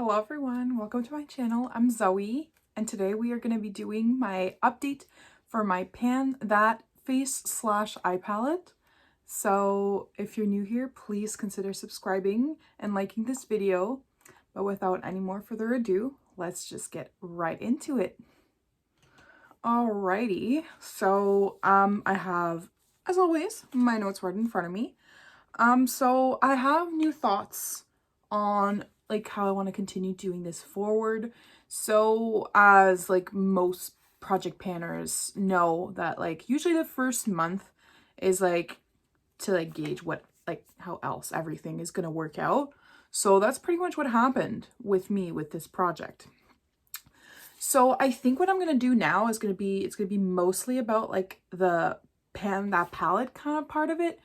Hello everyone, welcome to my channel. I'm Zoe and today we are going to be doing my update for my Pan That Face / Eye Palette. So if you're new here, please consider subscribing and liking this video. But without any more further ado, let's just get right into it. Alrighty, so I have, as always, my notes right in front of me. So I have new thoughts on like how I want to continue doing this forward. So as like most project panners know that like usually the first month is like to like gauge what like how else everything is going to work out. So that's pretty much what happened with me with this project. So I think what I'm going to do now is it's going to be mostly about like the Pan That Palette kind of part of it.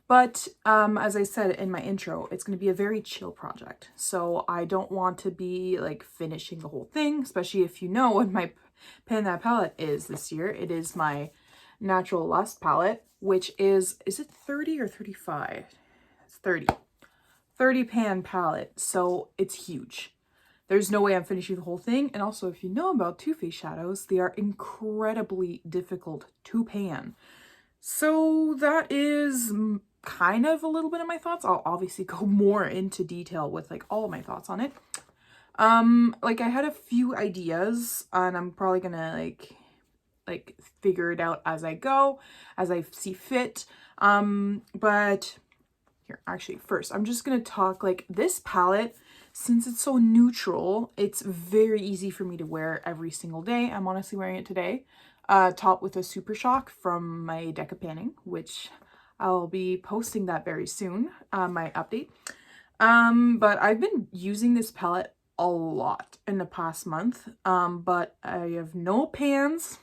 But as I said in my intro, it's going to be a very chill project. So I don't want to be like finishing the whole thing, especially if you know what my Pan That Palette is this year. It is my Natural Lust palette, which is it 30 or 35? It's 30. 30 pan palette. So it's huge. There's no way I'm finishing the whole thing. And also, if you know about Too Faced shadows, they are incredibly difficult to pan. So that is kind of a little bit of my thoughts. I'll obviously go more into detail with like all of my thoughts on it. Like I had a few ideas and I'm probably gonna like figure it out as I go, as I see fit. But here, actually first, I'm just gonna talk like this palette, since it's so neutral, it's very easy for me to wear every single day. I'm honestly wearing it today. Top with a Super Shock from my deck of panning, which I'll be posting that very soon, my update. But I've been using this palette a lot in the past month, but I have no pans.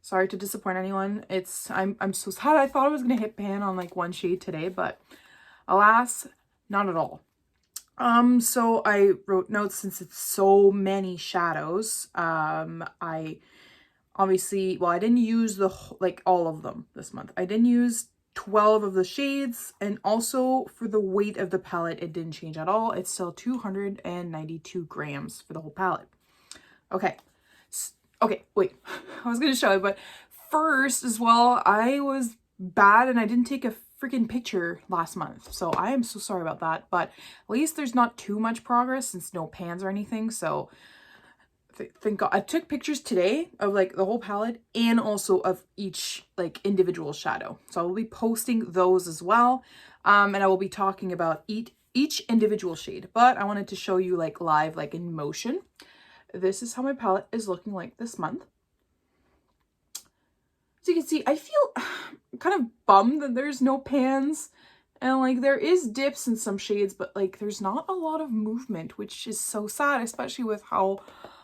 Sorry to disappoint anyone. I'm so sad. I thought I was gonna hit pan on like one shade today, but alas, not at all. So I wrote notes since it's so many shadows. I obviously, well, I didn't use like all of them this month. I didn't use 12 of the shades, and also for the weight of the palette, it didn't change at all. It's still 292 grams for the whole palette. Okay. Okay, wait. I was going to show you, but first as well, I was bad and I didn't take a freaking picture last month. So I am so sorry about that, but at least there's not too much progress since no pans or anything. So thank God. I took pictures today of like the whole palette and also of each like individual shadow. So I will be posting those as well. And I will be talking about each individual shade, but I wanted to show you like live, like in motion. This is how my palette is looking like this month. So you can see, I feel kind of bummed that there's no pans. And like there is dips in some shades, but like there's not a lot of movement, which is so sad, especially with how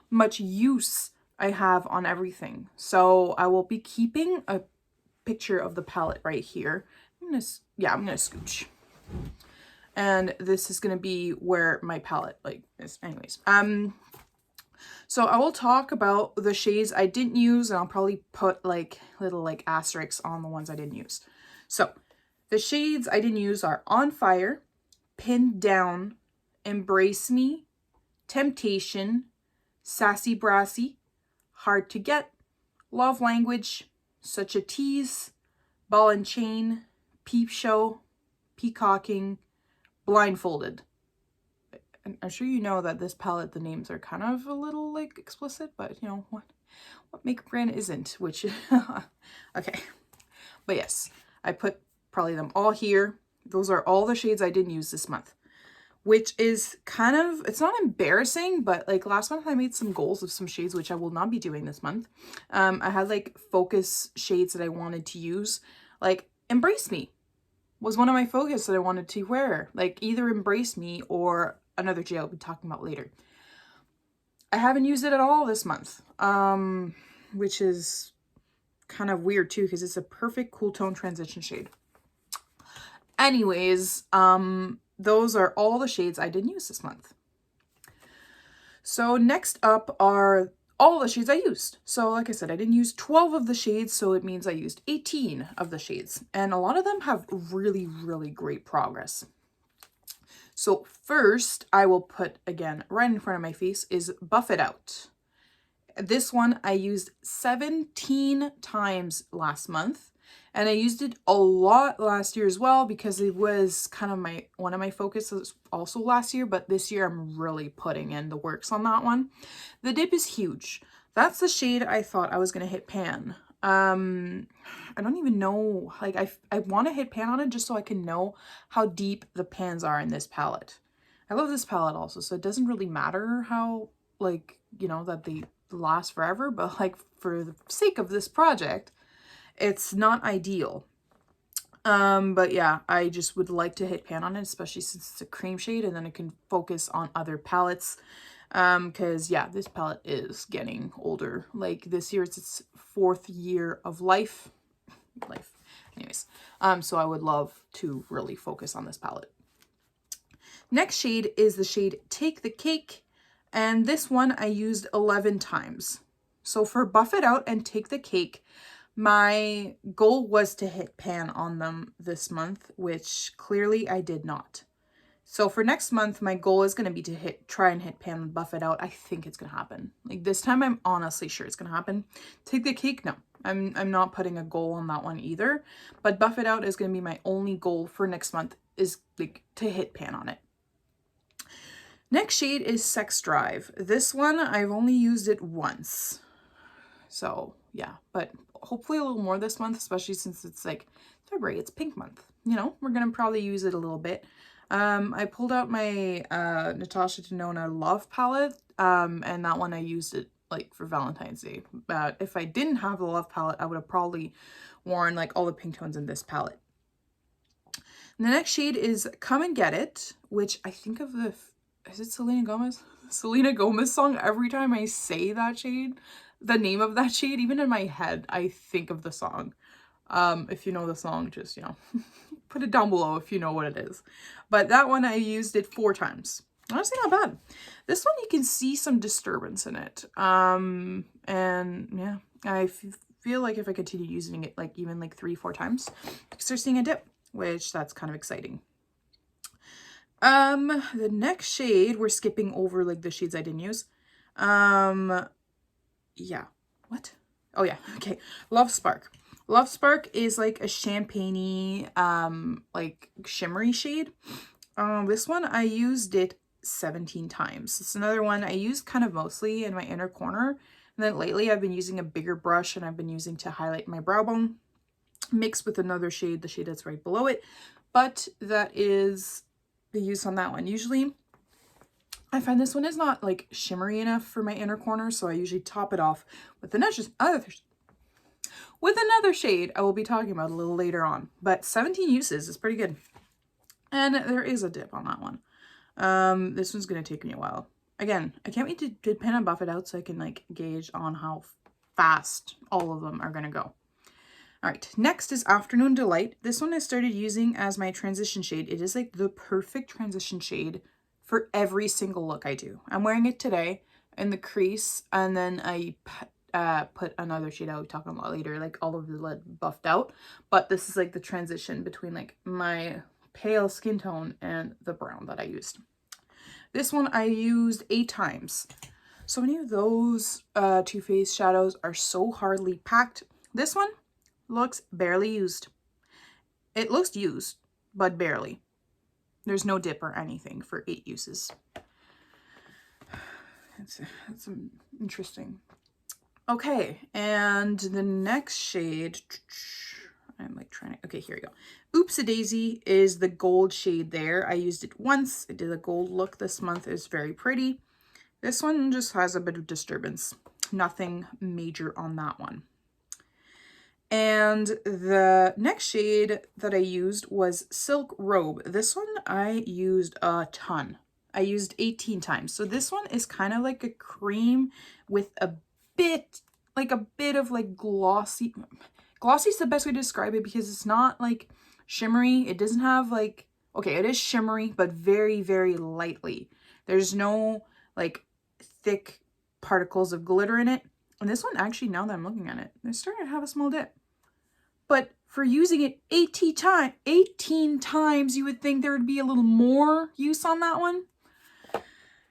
much use I have on everything. So I will be keeping a picture of the palette right here. I'm gonna scooch. And this is gonna be where my palette like is. Anyways, so I will talk about the shades I didn't use, and I'll probably put like little like asterisks on the ones I didn't use. So the shades I didn't use are On Fire, Pinned Down, Embrace Me, Temptation, Sassy Brassy, Hard to Get, Love Language, Such a Tease, Ball and Chain, Peep Show, Peacocking, Blindfolded. And I'm sure you know that this palette, the names are kind of a little like explicit, but you know what makeup brand isn't, which okay. But yes, I put probably them all here. Those are all the shades I didn't use this month, which is kind of, it's not embarrassing, but like last month I made some goals of some shades, which I will not be doing this month. I had like focus shades that I wanted to use, like Embrace Me was one of my focus that I wanted to wear, like either Embrace Me or another shade I'll be talking about later. I haven't used it at all this month, which is kind of weird too, because it's a perfect cool tone transition shade. Anyways, those are all the shades I didn't use this month. So next up are all the shades I used. So like I said, I didn't use 12 of the shades, so it means I used 18 of the shades. And a lot of them have really, really great progress. So first, I will put, again, right in front of my face, is Buff It Out. This one I used 17 times last month, and I used it a lot last year as well because it was kind of one of my focuses also last year, but this year I'm really putting in the works on that one. The dip is huge. That's the shade I thought I was going to hit pan. I don't even know, like I want to hit pan on it just so I can know how deep the pans are in this palette. I love this palette also, so it doesn't really matter how, like, you know, that they last forever, but like for the sake of this project, it's not ideal. But yeah, I just would like to hit pan on it, especially since it's a cream shade, and then I can focus on other palettes. Because yeah, this palette is getting older. Like this year, it's its 4th year of life. Anyways, so I would love to really focus on this palette. Next shade is the shade Take the Cake, and this one I used 11 times. So for Buff It Out and Take the Cake, my goal was to hit pan on them this month, which clearly I did not. So for next month, my goal is going to be to try and hit pan and Buff It Out. I think it's going to happen. Like this time, I'm honestly sure it's going to happen. Take the Cake, no. I'm not putting a goal on that one either. But Buff It Out is going to be my only goal for next month, is like to hit pan on it. Next shade is Sex Drive. This one, I've only used it once. So yeah, but hopefully a little more this month, especially since it's like February, it's pink month. You know, we're going to probably use it a little bit. I pulled out my Natasha Denona Love palette, and that one I used it like for Valentine's Day. But if I didn't have the Love palette, I would have probably worn like all the pink tones in this palette. And the next shade is Come and Get It, which I think of is it Selena Gomez? Selena Gomez song every time I say that shade, the name of that shade, even in my head, I think of the song. If you know the song, just, you know, put it down below if you know what it is. But that one, I used it 4 times. Honestly, not bad. This one, you can see some disturbance in it. And yeah, I feel like if I continue using it, like even like 3-4 times, I start seeing a dip, which that's kind of exciting. The next shade, we're skipping over like the shades I didn't use. Yeah. What? Oh yeah. Okay. Love Spark. Love Spark is like a champagne-y, like shimmery shade. This one I used it 17 times. It's another one I used kind of mostly in my inner corner. And then lately I've been using a bigger brush and I've been using to highlight my brow bone, mixed with another shade, the shade that's right below it. But that is the use on that one. Usually I find this one is not like shimmery enough for my inner corner, so I usually top it off with another shade I will be talking about a little later on. But 17 uses is pretty good. And there is a dip on that one. This one's going to take me a while. Again, I can't wait to pan and buff it out so I can like gauge on how fast all of them are going to go. All right, next is Afternoon Delight. This one I started using as my transition shade. It is like the perfect transition shade for every single look I do. I'm wearing it today in the crease, and then I put another shade I'll be talking about later, like all of the lid buffed out. But this is like the transition between like my pale skin tone and the brown that I used. This one I used 8 times. So many of those Too Faced shadows are so hardly packed. This one looks barely used. It looks used, but barely. There's no dip or anything for 8 uses. It's interesting. Okay, and the next shade, I'm like trying to, okay, here we go. Oops-a-daisy is the gold shade there. I used it once. I did a gold look this month. It's very pretty. This one just has a bit of disturbance. Nothing major on that one. And the next shade that I used was Silk Robe. This one I used a ton. I used 18 times. So this one is kind of like a cream with a bit of like glossy. Glossy is the best way to describe it because it's not like shimmery. It doesn't have like, okay, it is shimmery, but very, very lightly. There's no like thick particles of glitter in it. And this one actually, now that I'm looking at it, it's starting to have a small dip. But for using it 18 times, you would think there would be a little more use on that one.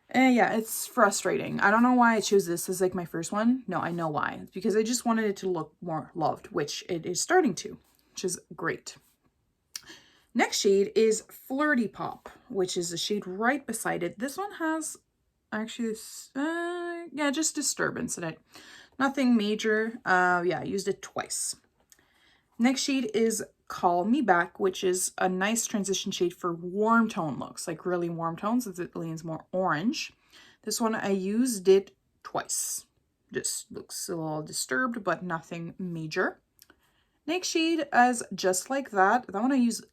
And yeah, it's frustrating. I don't know why I chose this as like my first one. No, I know why. It's because I just wanted it to look more loved, which it is starting to, which is great. Next shade is Flirty Pop, which is a shade right beside it. This one has actually this, yeah, just disturbance in it. Nothing major. Yeah, I used it twice. Next shade is Call Me Back, which is a nice transition shade for warm tone looks, like really warm tones, as it leans more orange. This one I used it twice. Just looks a little disturbed, but nothing major. Next shade is Just Like That. That one I used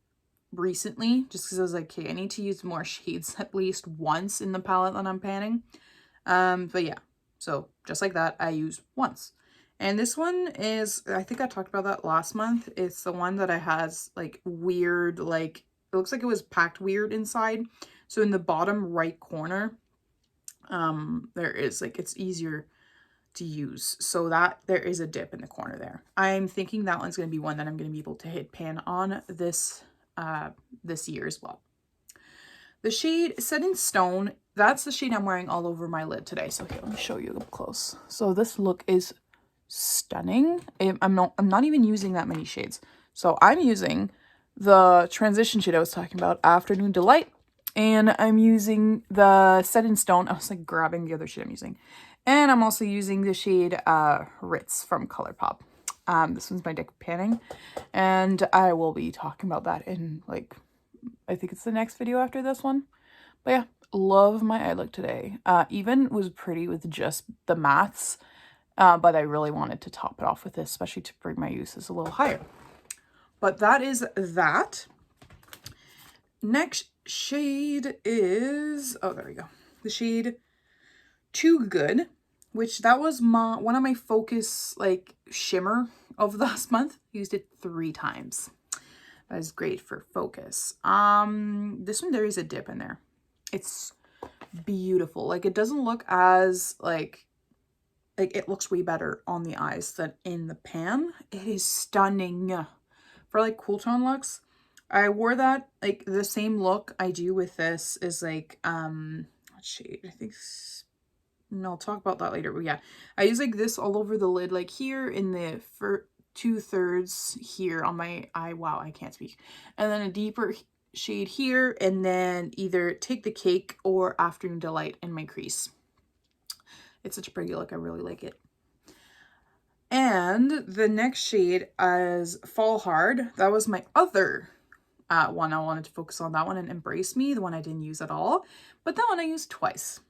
recently, just because I was like, okay, I need to use more shades at least once in the palette that I'm panning. But yeah, so Just Like That I used once. And this one is, I think I talked about that last month. It's the one that I has like weird, like, it looks like it was packed weird inside. So in the bottom right corner, there is like, it's easier to use. So that there is a dip in the corner there. I'm thinking that one's going to be one that I'm going to be able to hit pan on this, this year as well. The shade Set in Stone, that's the shade I'm wearing all over my lid today. So here, let me show you up close. So this look is stunning. I'm not even using that many shades. So I'm using the transition shade I was talking about, Afternoon Delight, and I'm using the Set in Stone. I was like grabbing the other shade I'm using, and I'm also using the shade Ritz from ColourPop. This one's my deck panning, and I will be talking about that in like, I think it's the next video after this one. But yeah, love my eye look today. Even was pretty with just the mattes. But I really wanted to top it off with this, especially to bring my uses a little higher. But that is that. Next shade is, oh, there we go. The shade Too Good, which that was one of my focus, like, shimmer of last month. Used it 3 times. That is great for focus. This one, there is a dip in there. It's beautiful. Like, it doesn't look as, like it looks way better on the eyes than in the pan. It is stunning for like cool tone looks. I wore that, like the same look I do with this is like, what shade? I think, no, I'll talk about that later. But yeah, I use like this all over the lid, like here in the 2/3 here on my eye. Wow, I can't speak. And then a deeper shade here, and then either Take the Cake or Afternoon Delight in my crease. It's such a pretty look. I really like it. And the next shade is Fall Hard. That was my other one. I wanted to focus on that one and Embrace Me, the one I didn't use at all. But that one I used twice.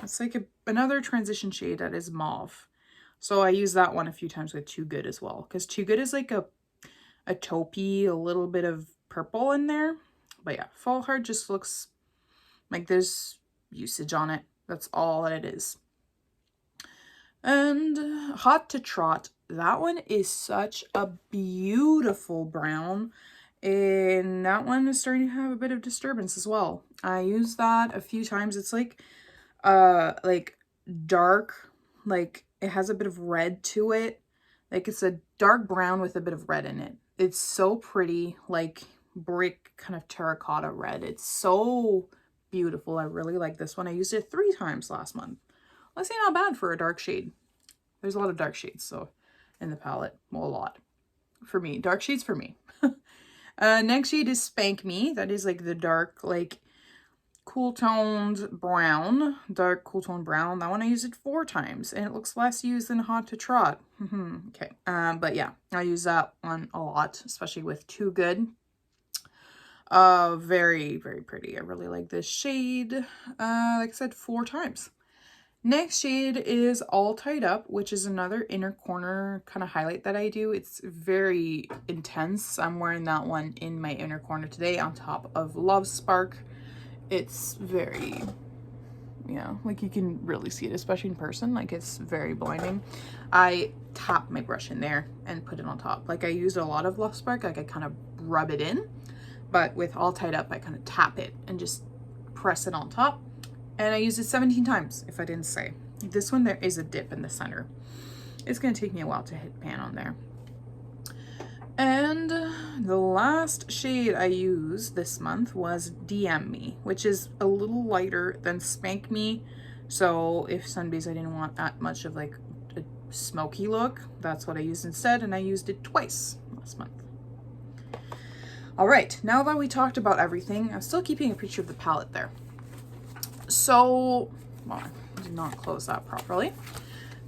It's like another transition shade that is mauve. So I used that one a few times with Too Good as well. Because Too Good is like a taupey, a little bit of purple in there. But yeah, Fall Hard just looks like there's usage on it. That's all that it is. And Hot to Trot, that one is such a beautiful brown, and that one is starting to have a bit of disturbance as well. I used that a few times. It's like dark, like it has a bit of red to it. Like it's a dark brown with a bit of red in it. It's so pretty, like brick kind of terracotta red. It's so beautiful. I really like this one. I used it 3 times last month. Let's say not bad for a dark shade. There's a lot of dark shades, so in the palette, well, a lot for me. Dark shades for me. Next shade is Spank Me. That is like the dark, like cool toned brown, dark cool tone brown. That one I used it 4 times, and it looks less used than Hot to Trot. Okay, but yeah, I use that one a lot, especially with Too Good. Very, very pretty. I really like this shade. Like I said, 4 times. Next shade is All Tied Up, which is another inner corner kind of highlight that I do. It's very intense. I'm wearing that one in my inner corner today on top of Love Spark. It's very, yeah, like you can really see it, especially in person. Like it's very blinding. I tap my brush in there and put it on top. Like I used a lot of Love Spark, like I kind of rub it in, but with All Tied Up, I kind of tap it and just press it on top. And I used it 17 times, if I didn't say. This one, there is a dip in the center. It's going to take me a while to hit pan on there. And the last shade I used this month was DM Me, which is a little lighter than Spank Me. So if some days I didn't want that much of like a smoky look, that's what I used instead, and I used it twice last month. All right, now that we talked about everything, I'm still keeping a picture of the palette there. So, well, I did not close that properly.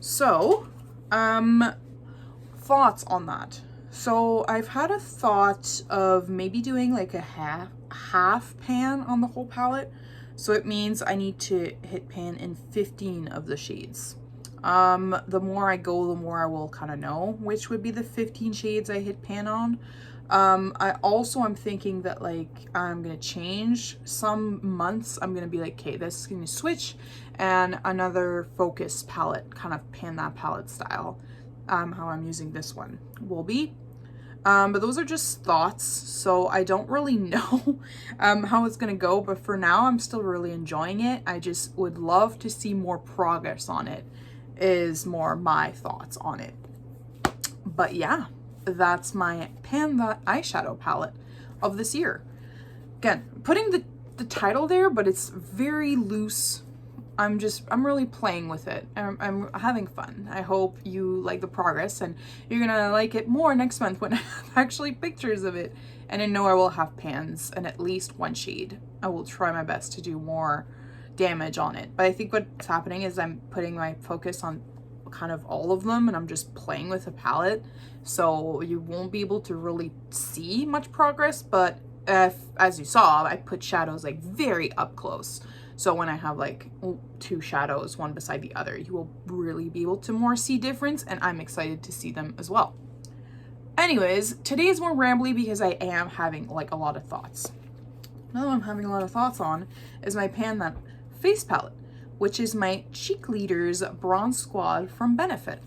So, thoughts on that. So I've had a thought of maybe doing like a half pan on the whole palette. So it means I need to hit pan in 15 of the shades. The more I go, the more I will kind of know which would be the 15 shades I hit pan on. I'm thinking that like I'm gonna change some months. I'm gonna be like, okay, this is gonna switch, and another focus palette, kind of pan that palette style. How I'm using this one will be. But those are just thoughts, so I don't really know how it's gonna go, but for now I'm still really enjoying it. I just would love to see more progress on it, is more my thoughts on it. But yeah, that's my Panda eyeshadow palette of this year. Again, putting the title there, but it's very loose. I'm really playing with it. I'm having fun. I hope you like the progress, and you're gonna like it more next month when I have actually pictures of it. And I know I will have pans and at least one shade. I will try my best to do more damage on it. But I think what's happening is I'm putting my focus on kind of all of them, and I'm just playing with the palette. So you won't be able to really see much progress, but as you saw, I put shadows like very up close. So when I have like two shadows, one beside the other, you will really be able to more see difference, and I'm excited to see them as well. Anyways, today is more rambly because I am having like a lot of thoughts. Another one I'm having a lot of thoughts on is my Pan That face palette, which is my Cheek Leaders Bronze Squad from Benefit.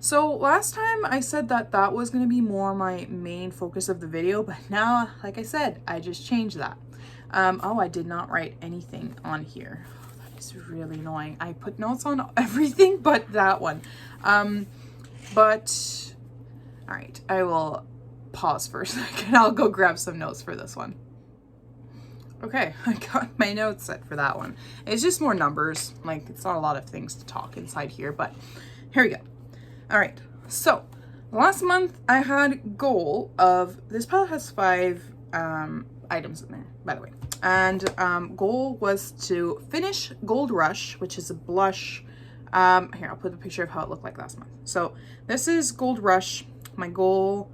So last time I said that that was going to be more my main focus of the video, but now, like I said, I just changed that. Oh, I did not write anything on here. Oh, that is really annoying. I put notes on everything but that one. But all right, I will pause for a second. I'll go grab some notes for this one. Okay, I got my notes set for that one. It's just more numbers. Like, it's not a lot of things to talk inside here, but here we go. All right, so last month I had a goal of, this palette has 5 items in there, by the way. And goal was to finish Gold Rush, which is a blush. Here, I'll put the picture of how it looked like last month. So this is Gold Rush. My goal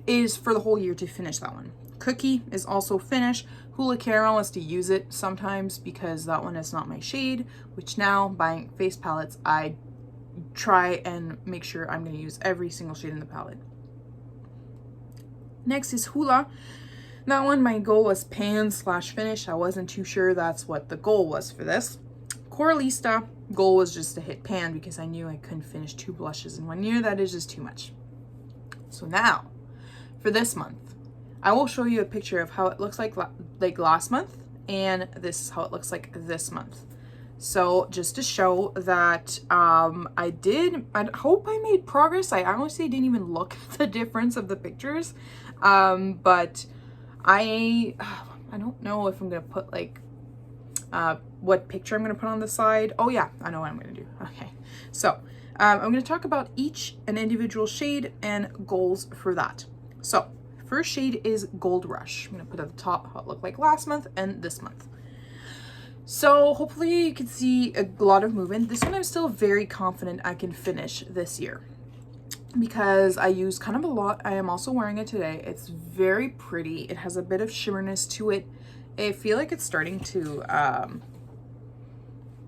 is for the whole year to finish that one. Cookie is also finished. Hula Caramel is to use it sometimes because that one is not my shade, which now buying face palettes, I try and make sure I'm going to use every single shade in the palette. Next is Hula. That one, my goal was pan/finish. I wasn't too sure that's what the goal was for this. Coralista, goal was just to hit pan because I knew I couldn't finish 2 blushes in 1 year. That is just too much. So now, for this month, I will show you a picture of how it looks like last month, and this is how it looks like this month. So just to show that I hope I made progress. I honestly didn't even look at the difference of the pictures, but I don't know if I'm gonna put like what picture I'm gonna put on the side. Oh yeah, I know what I'm gonna do. Okay, so I'm gonna talk about each an individual shade and goals for that. So first shade is Gold Rush. I'm gonna put at the top how it looked like last month and this month. So hopefully you can see a lot of movement. This one I'm still very confident I can finish this year because I use kind of a lot. I am also wearing it today. It's very pretty. It has a bit of shimmerness to it. I feel like it's starting to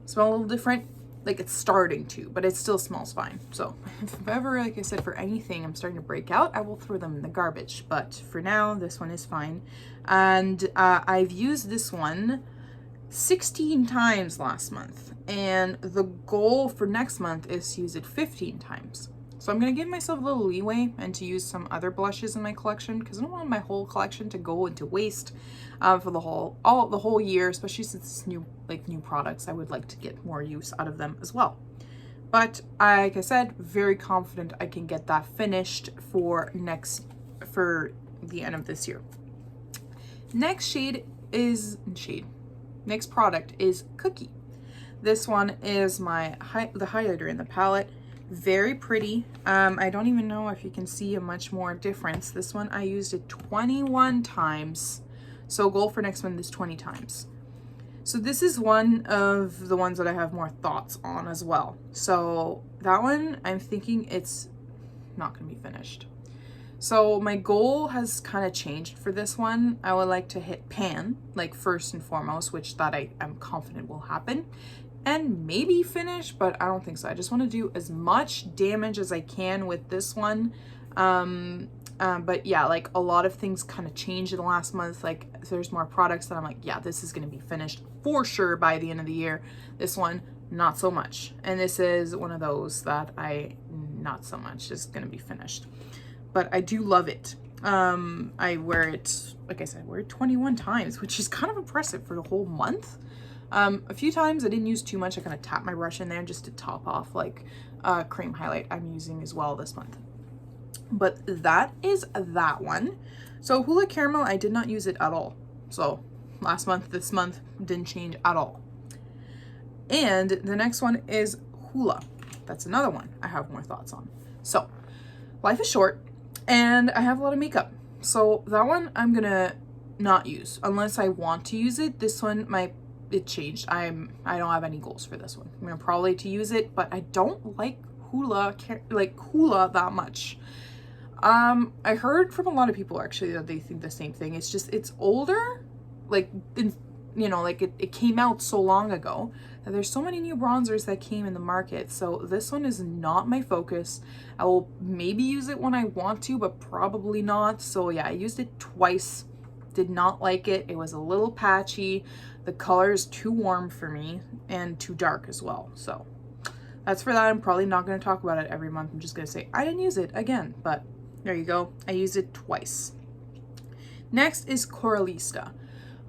smell a little different. Like it's starting to, but it still smells fine. So if ever, like I said, for anything I'm starting to break out, I will throw them in the garbage. But for now, this one is fine. And I've used this one 16 times last month, and the goal for next month is to use it 15 times. So I'm going to give myself a little leeway and to use some other blushes in my collection because I don't want my whole collection to go into waste for the whole year, especially since it's new products. I would like to get more use out of them as well. But like I said, very confident I can get that finished for the end of this year. Next product is Cookie. This one is the highlighter in the palette. Very pretty. I don't even know if you can see a much more difference. This one I used it 21 times. So goal for next month is 20 times. So this is one of the ones that I have more thoughts on as well. So that one, I'm thinking it's not going to be finished. So my goal has kind of changed for this one. I would like to hit pan, like first and foremost, which that I'm confident will happen, and maybe finish, but I don't think so. I just want to do as much damage as I can with this one. But yeah, like a lot of things kind of changed in the last month. Like there's more products that I'm like, yeah, this is going to be finished for sure by the end of the year. This one, not so much. And this is one of those that not so much is going to be finished. But I do love it. I wear it, like I said, I wear it 21 times, which is kind of impressive for the whole month. A few times I didn't use too much. I kind of tap my brush in there just to top off like cream highlight I'm using as well this month. But that is that one. So Hula Caramel, I did not use it at all. So last month, this month didn't change at all. And the next one is Hula. That's another one I have more thoughts on. So life is short and I have a lot of makeup. So that one I'm gonna not use unless I want to use it. This one, it changed. I don't have any goals for this one. I'm gonna probably to use it, but I don't like Hula that much. I heard from a lot of people actually that they think the same thing. It's just, it's older, like, it came out so long ago that there's so many new bronzers that came in the market. So this one is not my focus. I will maybe use it when I want to, but probably not. So yeah, I used it twice. Did not like it. It was a little patchy. The color is too warm for me and too dark as well. So that's for that. I'm probably not going to talk about it every month. I'm just going to say I didn't use it again, but there you go. I used it twice. Next is Coralista.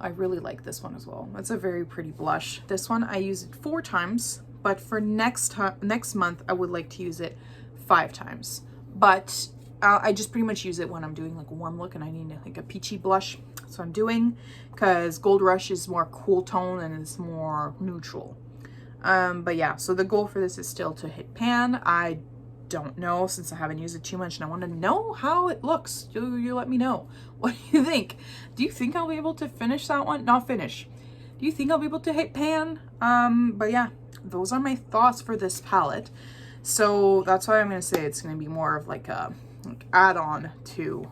I really like this one as well. It's a very pretty blush. This one I used it 4 times, but for next month I would like to use it 5 times. But I just pretty much use it when I'm doing like a warm look and I need like a peachy blush. That's what I'm doing, because Gold Rush is more cool tone and it's more neutral. But yeah, so the goal for this is still to hit pan. I don't know, since I haven't used it too much and I want to know how it looks. You let me know. What do you think? Do you think I'll be able to finish that one? Not finish. Do you think I'll be able to hit pan? But yeah, those are my thoughts for this palette. So that's why I'm going to say it's going to be more of like a add-on to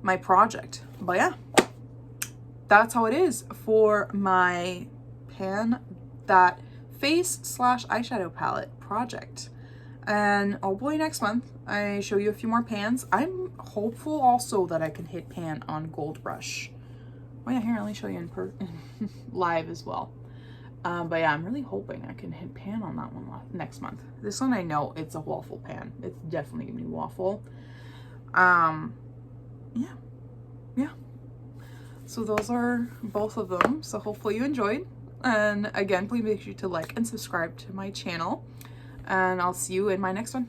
my project. But yeah, that's how it is for my that face / eyeshadow palette project. And hopefully next month I show you a few more pans. I'm hopeful also that I can hit pan on Gold Rush. Oh yeah, here, let me show you in live as well. But yeah, I'm really hoping I can hit pan on that one next month. This one I know it's a waffle pan. It's definitely gonna be waffle. Yeah. So those are both of them. So hopefully you enjoyed. And again, please make sure to like and subscribe to my channel. And I'll see you in my next one.